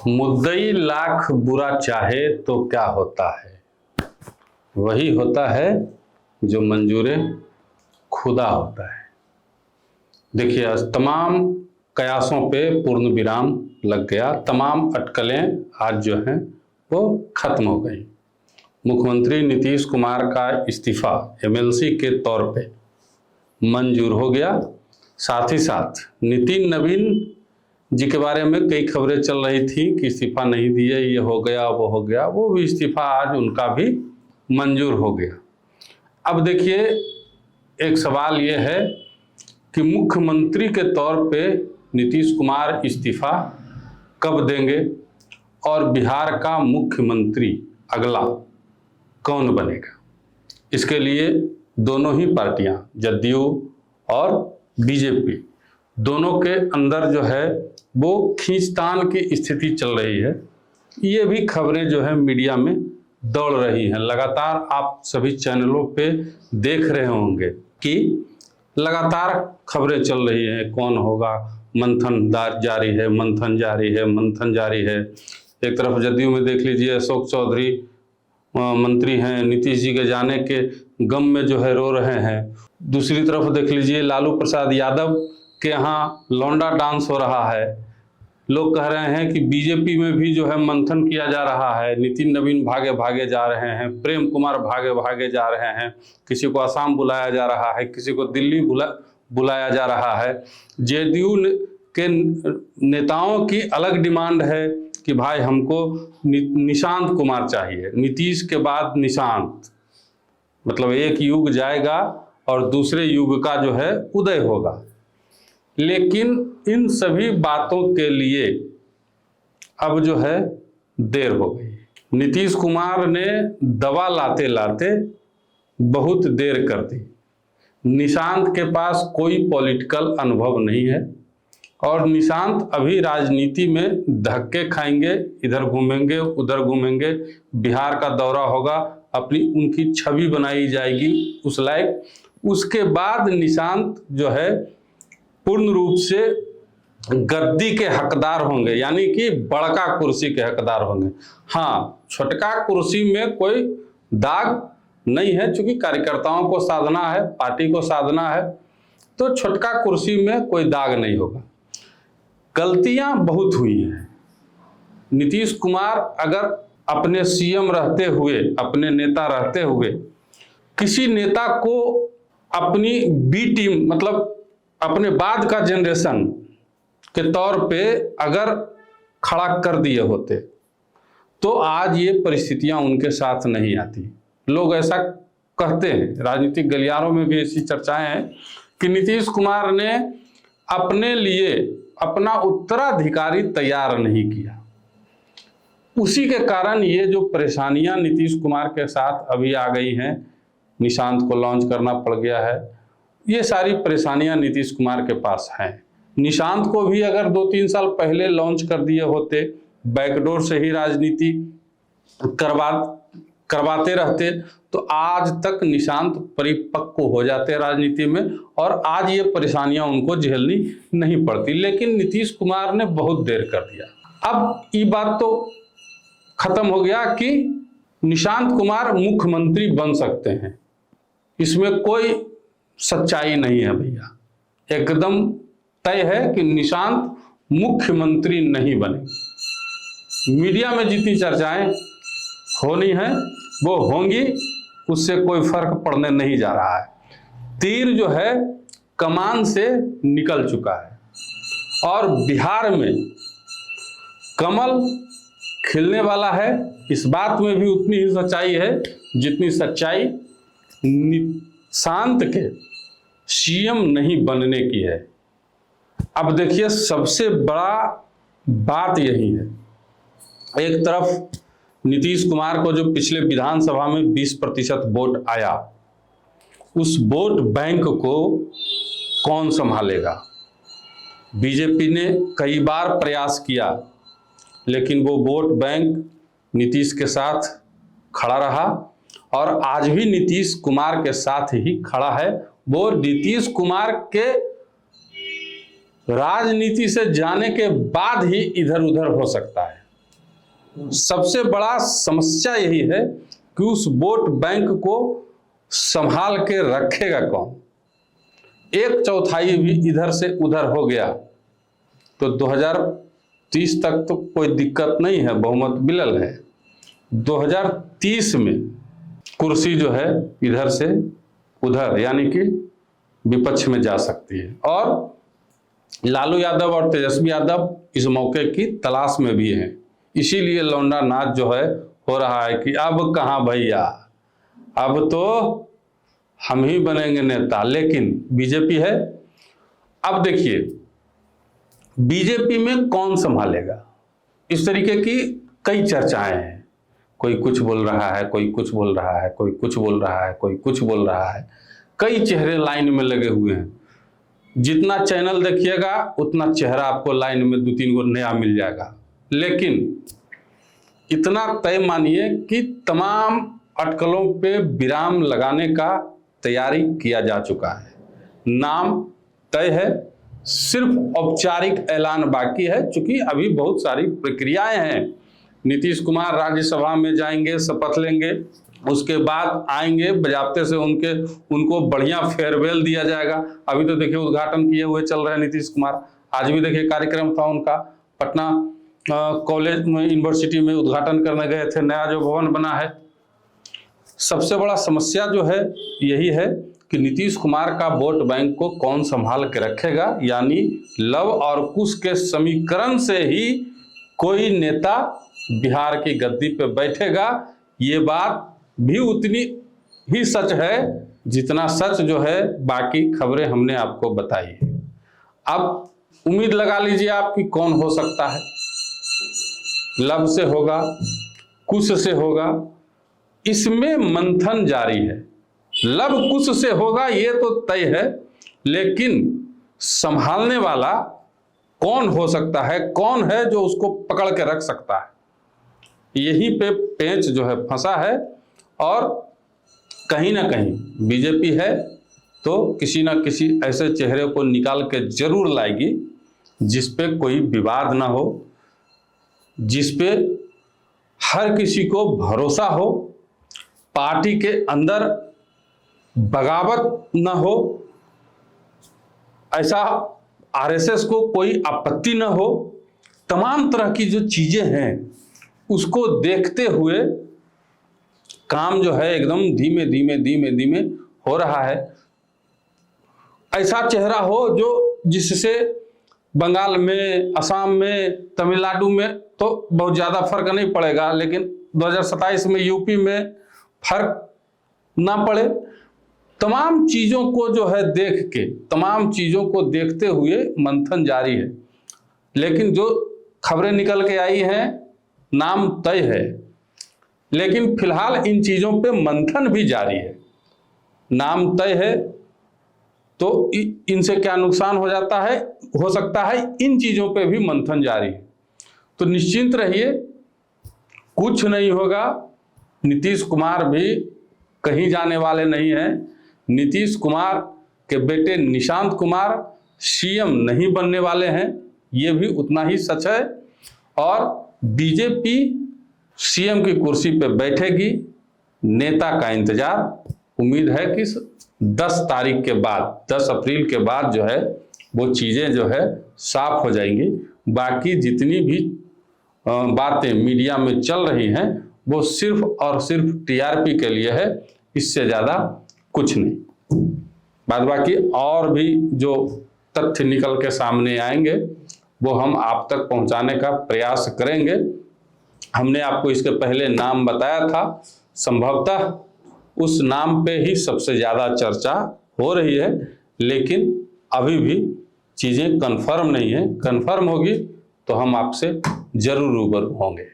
मुद्दई लाख बुरा चाहे तो क्या होता है, वही होता है जो मंजूरे खुदा होता है। देखिए, आज तमाम कयासों पे पूर्ण विराम लग गया, तमाम अटकलें आज जो हैं वो खत्म हो गई। मुख्यमंत्री नीतीश कुमार का इस्तीफा एमएलसी के तौर पे मंजूर हो गया। साथ ही साथ नितिन नवीन जी के बारे में कई खबरें चल रही थी कि इस्तीफा नहीं दिए, ये हो गया वो हो गया, वो भी इस्तीफा आज उनका भी मंजूर हो गया। अब देखिए, एक सवाल ये है कि मुख्यमंत्री के तौर पे नीतीश कुमार इस्तीफा कब देंगे और बिहार का मुख्यमंत्री अगला कौन बनेगा। इसके लिए दोनों ही पार्टियां, जदयू और बीजेपी, दोनों के अंदर जो है वो खींचतान की स्थिति चल रही है। ये भी खबरें जो है मीडिया में दौड़ रही हैं। लगातार आप सभी चैनलों पे देख रहे होंगे कि लगातार खबरें चल रही हैं, कौन होगा, मंथन जारी है, मंथन जारी है, मंथन जारी है। एक तरफ जदयू में देख लीजिए, अशोक चौधरी मंत्री हैं, नीतीश जी के जाने के गम में जो है रो रहे हैं। दूसरी तरफ देख लीजिए, लालू प्रसाद यादव के यहाँ लौंडा डांस हो रहा है। लोग कह रहे हैं कि बीजेपी में भी जो है मंथन किया जा रहा है। नितिन नवीन भागे भागे जा रहे हैं, प्रेम कुमार भागे भागे जा रहे हैं, किसी को असम बुलाया जा रहा है, किसी को दिल्ली बुलाया जा रहा है। जेडीयू के नेताओं की अलग डिमांड है कि भाई हमको निशांत कुमार चाहिए, नीतीश के बाद निशांत, मतलब एक युग जाएगा और दूसरे युग का जो है उदय होगा। लेकिन इन सभी बातों के लिए अब जो है देर हो गई। नीतीश कुमार ने दवा लाते लाते बहुत देर कर दी। निशांत के पास कोई पॉलिटिकल अनुभव नहीं है और निशांत अभी राजनीति में धक्के खाएंगे, इधर घूमेंगे उधर घूमेंगे, बिहार का दौरा होगा, अपनी उनकी छवि बनाई जाएगी उस लायक। उसके बाद निशांत जो है पूर्ण रूप से गद्दी के हकदार होंगे, यानी कि बड़का कुर्सी के हकदार होंगे। हाँ, छोटका कुर्सी में कोई दाग नहीं है, क्योंकि कार्यकर्ताओं को साधना है, पार्टी को साधना है, तो छोटका कुर्सी में कोई दाग नहीं होगा। गलतियां बहुत हुई हैं। नीतीश कुमार अगर अपने सीएम रहते हुए, अपने नेता रहते हुए, किसी नेता को अपनी बी टीम, मतलब अपने बाद का जनरेशन के तौर पे अगर खड़ा कर दिए होते तो आज ये परिस्थितियां उनके साथ नहीं आती। लोग ऐसा कहते हैं, राजनीतिक गलियारों में भी ऐसी चर्चाएं हैं कि नीतीश कुमार ने अपने लिए अपना उत्तराधिकारी तैयार नहीं किया। उसी के कारण ये जो परेशानियां नीतीश कुमार के साथ अभी आ गई हैं, निशांत को लॉन्च करना पड़ गया है, ये सारी परेशानियां नीतीश कुमार के पास हैं। निशांत को भी अगर 2-3 साल पहले लॉन्च कर दिए होते, बैकडोर से ही राजनीति करवाते रहते, तो आज तक निशांत परिपक्व हो जाते राजनीति में और आज ये परेशानियां उनको झेलनी नहीं पड़ती। लेकिन नीतीश कुमार ने बहुत देर कर दिया। अब ये बात तो खत्म हो गया कि निशांत कुमार मुख्यमंत्री बन सकते हैं, इसमें कोई सच्चाई नहीं है भैया। एकदम तय है कि निशांत मुख्यमंत्री नहीं बने। मीडिया में जितनी चर्चाएं होनी है वो होंगी, उससे कोई फर्क पड़ने नहीं जा रहा है। तीर जो है कमान से निकल चुका है और बिहार में कमल खिलने वाला है। इस बात में भी उतनी ही सच्चाई है जितनी सच्चाई निशांत के सीएम नहीं बनने की है। अब देखिए, सबसे बड़ा बात यही है, एक तरफ नीतीश कुमार को जो पिछले विधानसभा में 20% वोट आया, उस वोट बैंक को कौन संभालेगा। बीजेपी ने कई बार प्रयास किया, लेकिन वो वोट बैंक नीतीश के साथ खड़ा रहा और आज भी नीतीश कुमार के साथ ही खड़ा है। वो नीतीश कुमार के राजनीति से जाने के बाद ही इधर उधर हो सकता है। सबसे बड़ा समस्या यही है कि उस वोट बैंक को संभाल के रखेगा कौन। 1/4 भी इधर से उधर हो गया तो 2030 तक तो कोई दिक्कत नहीं है, बहुमत बिलल है। 2030 में कुर्सी जो है इधर से उधर यानी कि विपक्ष में जा सकती है। और लालू यादव और तेजस्वी यादव इस मौके की तलाश में भी हैं, इसीलिए लौंडा नाच जो है हो रहा है कि अब कहाँ भैया, अब तो हम ही बनेंगे नेता। लेकिन बीजेपी है। अब देखिए बीजेपी में कौन संभालेगा, इस तरीके की कई चर्चाएं हैं। कोई कुछ बोल रहा है, कोई कुछ बोल रहा है, कोई कुछ बोल रहा है, कोई कुछ बोल रहा है। कई चेहरे लाइन में लगे हुए हैं। जितना चैनल देखिएगा उतना चेहरा आपको लाइन में 2-3 गो नया मिल जाएगा। लेकिन इतना तय मानिए कि तमाम अटकलों पे विराम लगाने का तैयारी किया जा चुका है। नाम तय है, सिर्फ औपचारिक ऐलान बाकी है, क्योंकि अभी बहुत सारी प्रक्रियाएं हैं। नीतीश कुमार राज्यसभा में जाएंगे, शपथ लेंगे, उसके बाद आएंगे बजाबते से उनको बढ़िया फेयरवेल दिया जाएगा। अभी तो देखिए उद्घाटन किए हुए चल रहे हैं नीतीश कुमार। आज भी देखिए कार्यक्रम था उनका, पटना कॉलेज में यूनिवर्सिटी में उद्घाटन करने गए थे, नया जो भवन बना है। सबसे बड़ा समस्या जो है यही है कि नीतीश कुमार का वोट बैंक को कौन संभाल के रखेगा, यानी लव और कुश के समीकरण से ही कोई नेता बिहार की गद्दी पे बैठेगा। ये बात भी उतनी ही सच है जितना सच जो है बाकी खबरें हमने आपको बताई है। अब उम्मीद लगा लीजिए आपकी कौन हो सकता है। लव से होगा, कुश से होगा, इसमें मंथन जारी है। लव कुश से होगा ये तो तय है, लेकिन संभालने वाला कौन हो सकता है, कौन है जो उसको पकड़ के रख सकता है, यहीं पे पेंच जो है फंसा है। और कहीं ना कहीं बीजेपी है तो किसी ना किसी ऐसे चेहरे को निकाल के जरूर लाएगी जिस पे कोई विवाद ना हो, जिस पे हर किसी को भरोसा हो, पार्टी के अंदर बगावत ना हो, ऐसा आरएसएस को कोई आपत्ति ना हो। तमाम तरह की जो चीजें हैं उसको देखते हुए काम जो है एकदम धीमे धीमे हो रहा है। ऐसा चेहरा हो जो जिससे बंगाल में, असम में, तमिलनाडु में तो बहुत ज़्यादा फर्क नहीं पड़ेगा, लेकिन 2027 में यूपी में फर्क ना पड़े। तमाम चीज़ों को जो है देख के, तमाम चीज़ों को देखते हुए मंथन जारी है। लेकिन जो खबरें निकल के आई हैं नाम तय है, लेकिन फिलहाल इन चीज़ों पे मंथन भी जारी है। नाम तय है तो इनसे क्या नुकसान हो जाता है, हो सकता है इन चीज़ों पे भी मंथन जारी है। तो निश्चिंत रहिए, कुछ नहीं होगा। नीतीश कुमार भी कहीं जाने वाले नहीं हैं। नीतीश कुमार के बेटे निशांत कुमार सीएम नहीं बनने वाले हैं, ये भी उतना ही सच है। और बीजेपी सीएम की कुर्सी पे बैठेगी। नेता का इंतजार, उम्मीद है कि 10 तारीख के बाद, 10 अप्रैल के बाद जो है वो चीज़ें जो है साफ हो जाएंगी। बाकी जितनी भी बातें मीडिया में चल रही हैं वो सिर्फ और सिर्फ टीआरपी के लिए है, इससे ज़्यादा कुछ नहीं। बाद बाकी और भी जो तथ्य निकल के सामने आएंगे वो हम आप तक पहुंचाने का प्रयास करेंगे। हमने आपको इसके पहले नाम बताया था, संभवतः उस नाम पे ही सबसे ज़्यादा चर्चा हो रही है, लेकिन अभी भी चीज़ें कंफर्म नहीं है। कंफर्म होगी तो हम आपसे जरूर रूबरू होंगे।